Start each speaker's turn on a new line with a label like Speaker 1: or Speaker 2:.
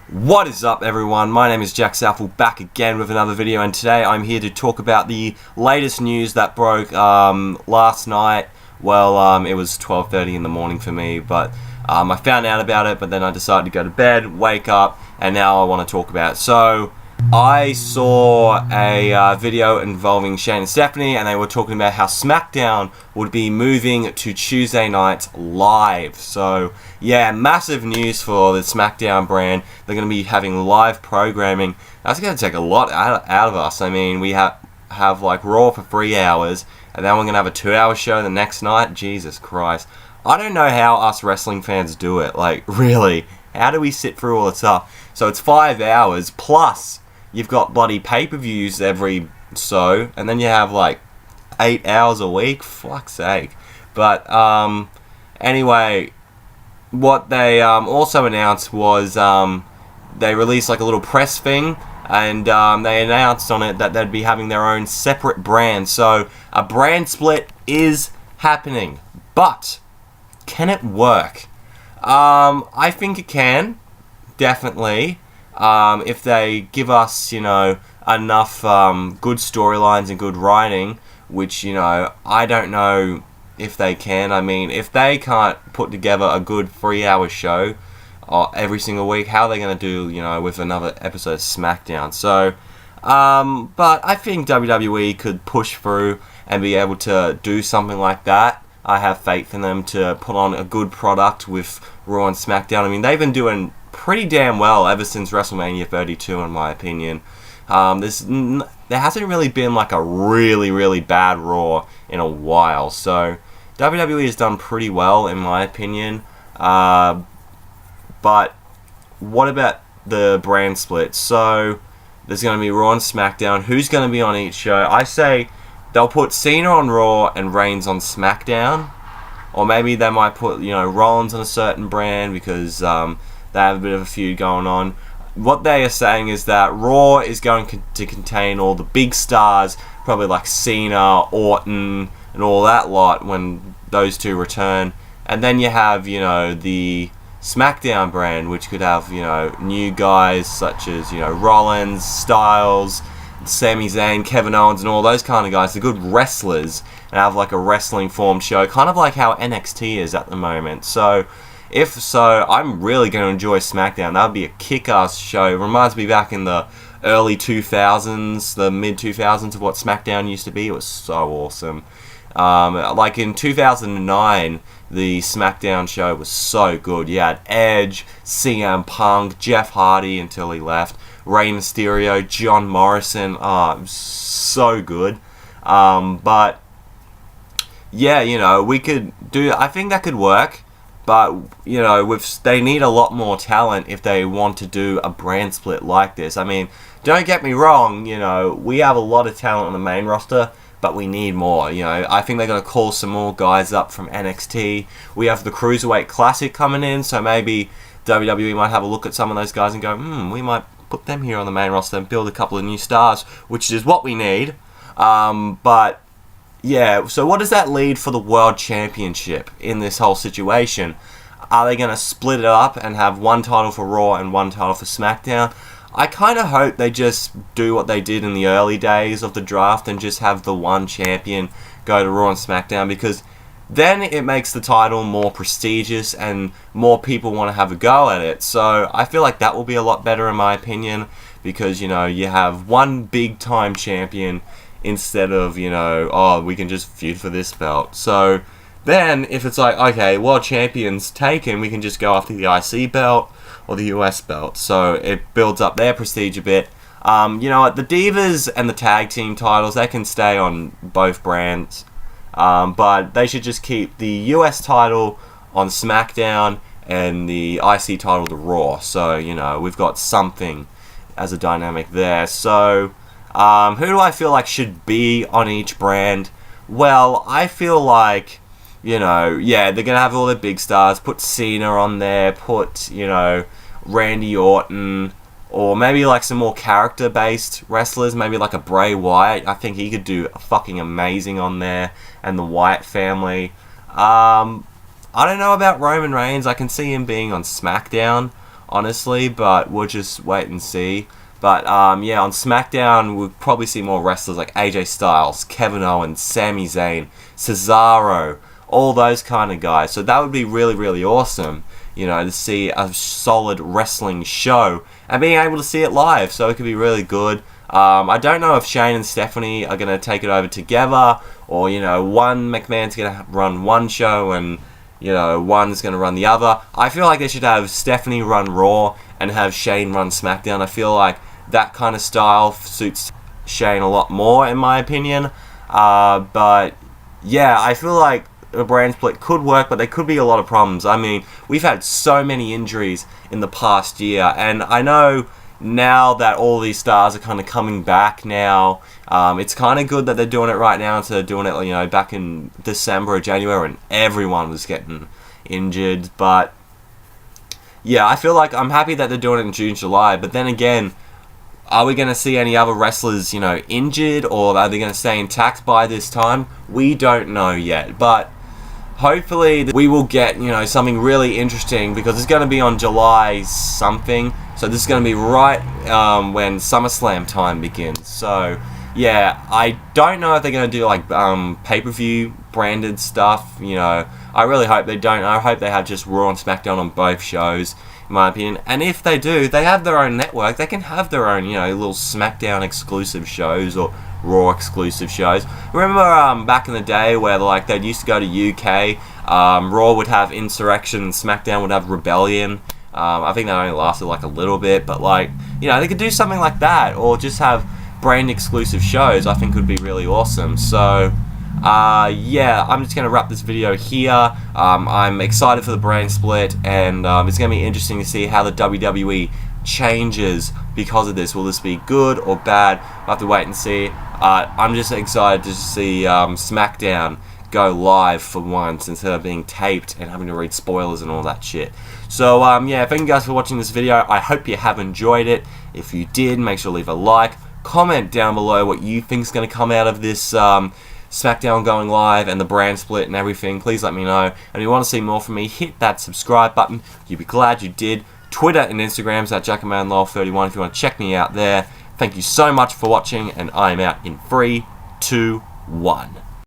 Speaker 1: What is up, everyone? My name is Jack Southall, back again with another video, and today I'm here to talk about the latest news that broke last night. Well, it was 12:30 in the morning for me, but I found out about it, but then I decided to go to bed, wake up, and now I want to talk about it. So, I saw a video involving Shane and Stephanie, and they were talking about how SmackDown would be moving to Tuesday nights live. So, yeah, massive news for the SmackDown brand. They're going to be having live programming. That's going to take a lot out of us. I mean, we have like Raw for 3 hours, and then we're going to have a 2-hour show the next night. Jesus Christ. I don't know how us wrestling fans do it. Like, really, how do we sit through all the stuff? So it's 5 hours, plus you've got bloody pay-per-views every so, and then you have like 8 hours a week. Fuck's sake. But anyway, what they also announced was they released like a little press thing, and they announced on it that they'd be having their own separate brand. So a brand split is happening, but can it work? I think it can, definitely. If they give us, enough good storylines and good writing, which, I don't know if they can. I mean, if they can't put together a good 3-hour show every single week, how are they going to do, with another episode of SmackDown? So, but I think WWE could push through and be able to do something like that. I have faith in them to put on a good product with Raw and SmackDown. I mean, they've been doing pretty damn well ever since WrestleMania 32, in my opinion. There hasn't really been like a really, really bad Raw in a while. So WWE has done pretty well, in my opinion. But what about the brand split? So there's going to be Raw and SmackDown. Who's going to be on each show? I say they'll put Cena on Raw and Reigns on SmackDown. Or maybe they might put, Rollins on a certain brand because they have a bit of a feud going on. What they are saying is that Raw is going to contain all the big stars, probably like Cena, Orton, and all that lot when those two return. And then you have, the SmackDown brand, which could have, new guys such as, Rollins, Styles, Sami Zayn, Kevin Owens, and all those kind of guys. They're good wrestlers and have like a wrestling form show, kind of like how NXT is at the moment. So, if so, I'm really going to enjoy SmackDown. That would be a kick-ass show. It reminds me back in the early 2000s, the mid-2000s of what SmackDown used to be. It was so awesome. Like in 2009, the SmackDown show was so good. You had Edge, CM Punk, Jeff Hardy until he left, Rey Mysterio, John Morrison. It was so good. But, yeah, we could do... I think that could work. But, they need a lot more talent if they want to do a brand split like this. I mean, don't get me wrong, we have a lot of talent on the main roster, but we need more, I think they're going to call some more guys up from NXT. We have the Cruiserweight Classic coming in, so maybe WWE might have a look at some of those guys and go, we might put them here on the main roster and build a couple of new stars, which is what we need. But... yeah, so what does that lead for the World Championship in this whole situation? Are they going to split it up and have one title for Raw and one title for SmackDown? I kind of hope they just do what they did in the early days of the draft and just have the one champion go to Raw and SmackDown, because then it makes the title more prestigious and more people want to have a go at it. So I feel like that will be a lot better in my opinion, because, you have one big-time champion instead of, we can just feud for this belt. So then, if it's like, okay, world champions taken, we can just go after the IC belt or the US belt. So it builds up their prestige a bit. You know what, the Divas and the tag team titles, they can stay on both brands. But they should just keep the US title on SmackDown and the IC title to Raw. So, we've got something as a dynamic there. So... who do I feel like should be on each brand? Well, I feel like, they're going to have all their big stars. Put Cena on there. Put, Randy Orton. Or maybe like some more character-based wrestlers. Maybe like a Bray Wyatt. I think he could do fucking amazing on there. And the Wyatt family. I don't know about Roman Reigns. I can see him being on SmackDown. honestly, but we'll just wait and see. But yeah, on SmackDown, we'll probably see more wrestlers like AJ Styles, Kevin Owens, Sami Zayn, Cesaro, all those kind of guys. So that would be really, really awesome, you know, to see a solid wrestling show and being able to see it live. So it could be really good. I don't know if Shane and Stephanie are going to take it over together, or, you know, one McMahon's going to run one show and, you know, one's going to run the other. I feel like they should have Stephanie run Raw and have Shane run SmackDown. I feel like that kind of style suits Shane a lot more, in my opinion. But yeah, I feel like a brand split could work, but there could be a lot of problems. I mean, we've had so many injuries in the past year, and I know now that all these stars are kind of coming back now, it's kind of good that they're doing it right now instead of doing it, you know, back in December or January when everyone was getting injured. But yeah, I feel like I'm happy that they're doing it in June, July. But then again, are we going to see any other wrestlers, you know, injured, or are they going to stay intact by this time? We don't know yet, but hopefully we will get, you know, something really interesting, because it's going to be on July something. So this is going to be right when SummerSlam time begins. So yeah, I don't know if they're going to do like pay-per-view branded stuff. You know, I really hope they don't. I hope they have just Raw and SmackDown on both shows, in my opinion. And if they do, they have their own network. They can have their own, you know, little SmackDown exclusive shows or Raw exclusive shows. Remember back in the day where like they used to go to UK, Raw would have Insurrection, SmackDown would have Rebellion. I think that only lasted like a little bit, but like, you know, they could do something like that, or just have brand exclusive shows. I think would be really awesome. So yeah, I'm just gonna wrap this video here. I'm excited for the brand split, and it's gonna be interesting to see how the WWE changes because of this. Will this be good or bad? We'll have to wait and see. I'm just excited to see SmackDown go live for once instead of being taped and having to read spoilers and all that shit. So yeah, thank you guys for watching this video. I hope you have enjoyed it. If you did, make sure to leave a like. Comment down below what you think is going to come out of this SmackDown going live and the brand split and everything. Please let me know. And if you want to see more from me, hit that subscribe button. You'd be glad you did. Twitter and Instagram's at JackermanLaw31 if you want to check me out there. Thank you so much for watching, and I am out in 3, 2, 1.